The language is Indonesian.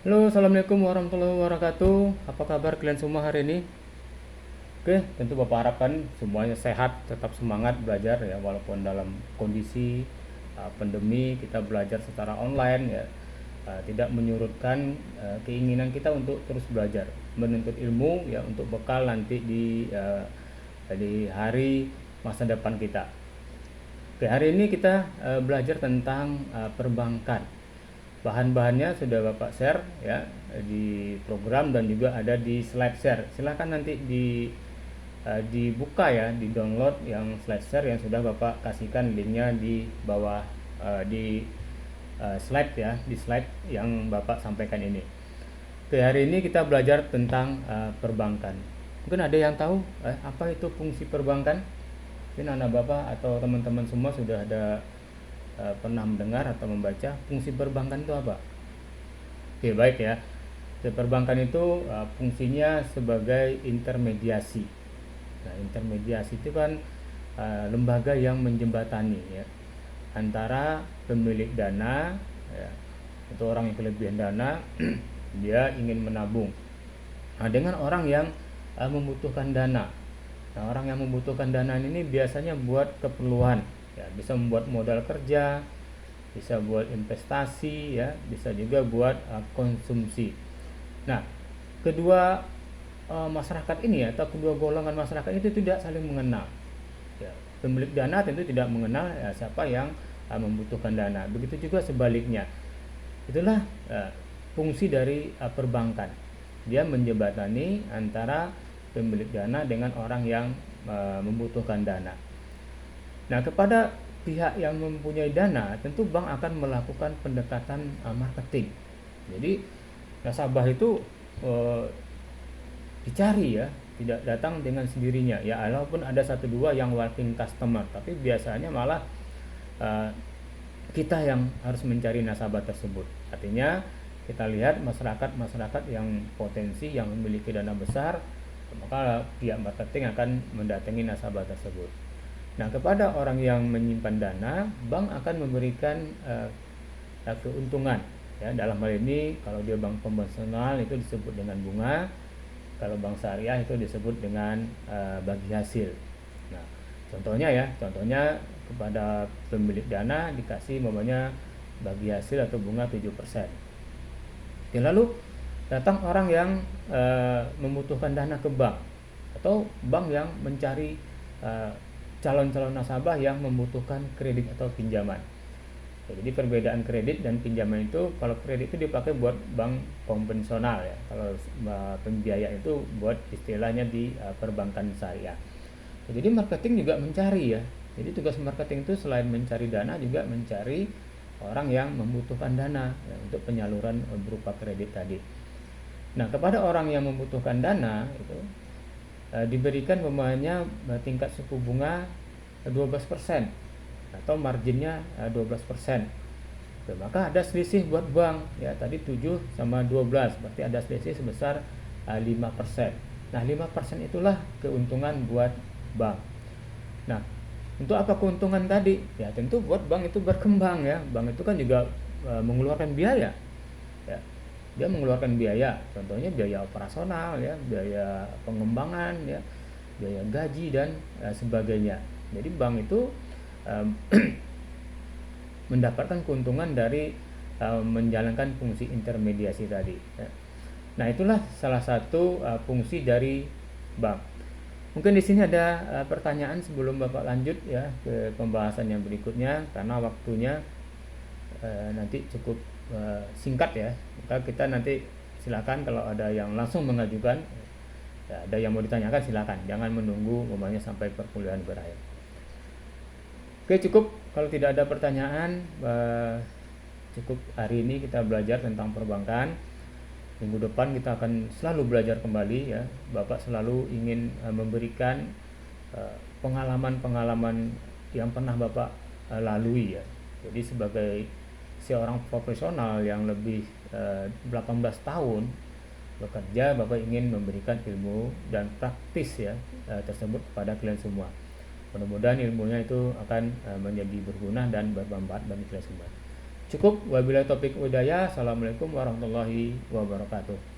Halo, assalamualaikum warahmatullahi wabarakatuh. Apa kabar kalian semua hari ini? Oke, tentu Bapak harapkan semuanya sehat, tetap semangat belajar ya, walaupun dalam kondisi pandemi kita belajar secara online ya, tidak menyurutkan keinginan kita untuk terus belajar, menuntut ilmu ya untuk bekal nanti di hari masa depan kita. Oke, hari ini kita belajar tentang perbankan. Bahan-bahannya sudah Bapak share ya di program dan juga ada di slide share. Silahkan nanti dibuka ya, di download yang slide share yang sudah Bapak kasihkan linknya di bawah di slide ya, di slide yang Bapak sampaikan ini. Oke, hari ini kita belajar tentang perbankan. Mungkin ada yang tahu apa itu fungsi perbankan? Mungkin anak Bapak atau teman-teman semua sudah ada pernah mendengar atau membaca fungsi perbankan itu apa? Oke, baik ya. Perbankan itu fungsinya sebagai intermediasi. Nah, intermediasi itu kan lembaga yang menjembatani ya antara pemilik dana ya, itu orang yang kelebihan dana dia ingin menabung. Nah, dengan orang yang membutuhkan dana. Nah, orang yang membutuhkan dana ini biasanya buat keperluan, ya, bisa membuat modal kerja, bisa buat investasi, ya, bisa juga buat konsumsi. Nah, kedua masyarakat ini ya, atau kedua golongan masyarakat itu tidak saling mengenal. Ya, pemilik dana tentu tidak mengenal ya, siapa yang membutuhkan dana. Begitu juga sebaliknya. Itulah fungsi dari perbankan. Dia menjembatani antara pemilik dana dengan orang yang membutuhkan dana. Nah, kepada pihak yang mempunyai dana, tentu bank akan melakukan pendekatan marketing. Jadi nasabah itu eh, dicari ya, tidak datang dengan sendirinya. Ya, walaupun ada satu dua yang walking customer, tapi biasanya malah eh, kita yang harus mencari nasabah tersebut. Artinya kita lihat masyarakat yang potensi yang memiliki dana besar, maka pihak marketing akan mendatangi nasabah tersebut. Nah, kepada orang yang menyimpan dana, bank akan memberikan keuntungan. Ya, dalam hal ini kalau dia bank konvensional itu disebut dengan bunga, kalau bank syariah itu disebut dengan bagi hasil. Nah, contohnya kepada pemilik dana dikasih namanya bagi hasil atau bunga 7%. Dan lalu datang orang yang membutuhkan dana ke bank atau bank yang mencari eh, calon-calon nasabah yang membutuhkan kredit atau pinjaman. Jadi perbedaan kredit dan pinjaman itu, kalau kredit itu dipakai buat bank konvensional ya. Kalau pembiayaan itu buat istilahnya di perbankan syariah. Jadi marketing juga mencari ya. Jadi tugas marketing itu selain mencari dana juga mencari orang yang membutuhkan dana ya, untuk penyaluran berupa kredit tadi. Nah, kepada orang yang membutuhkan dana itu diberikan pemainnya tingkat suku bunga 12% atau marginnya 12%. Oke, maka ada selisih buat bank ya, tadi 7 sama 12 berarti ada selisih sebesar 5%. Nah, 5% itulah keuntungan buat bank. Nah, untuk apa keuntungan tadi? Ya tentu buat bank itu berkembang ya. Bank itu kan juga mengeluarkan biaya. Ya, dia mengeluarkan biaya, contohnya biaya operasional ya, biaya pengembangan ya, biaya gaji dan sebagainya. Jadi bank itu um, mendapatkan keuntungan dari menjalankan fungsi intermediasi tadi ya. Nah, itulah salah satu fungsi dari bank. Mungkin di sini ada pertanyaan sebelum Bapak lanjut ya ke pembahasan yang berikutnya, karena waktunya nanti cukup singkat ya. Maka kita nanti silakan kalau ada yang langsung mengajukan, ya, ada yang mau ditanyakan silakan, jangan menunggu umpamanya sampai perkuliahan berakhir. Oke, cukup kalau tidak ada pertanyaan. Cukup hari ini kita belajar tentang perbankan. Minggu depan kita akan selalu belajar kembali ya. Bapak selalu ingin memberikan pengalaman-pengalaman yang pernah Bapak lalui ya. Jadi sebagai seorang profesional yang lebih 18 tahun bekerja, Bapak ingin memberikan ilmu dan praktis ya tersebut kepada kalian semua. Mudah-mudahan ilmunya itu akan menjadi berguna dan bermanfaat bagi kalian semua. Cukup, wabillahi taufik hidayah. Assalamualaikum warahmatullahi wabarakatuh.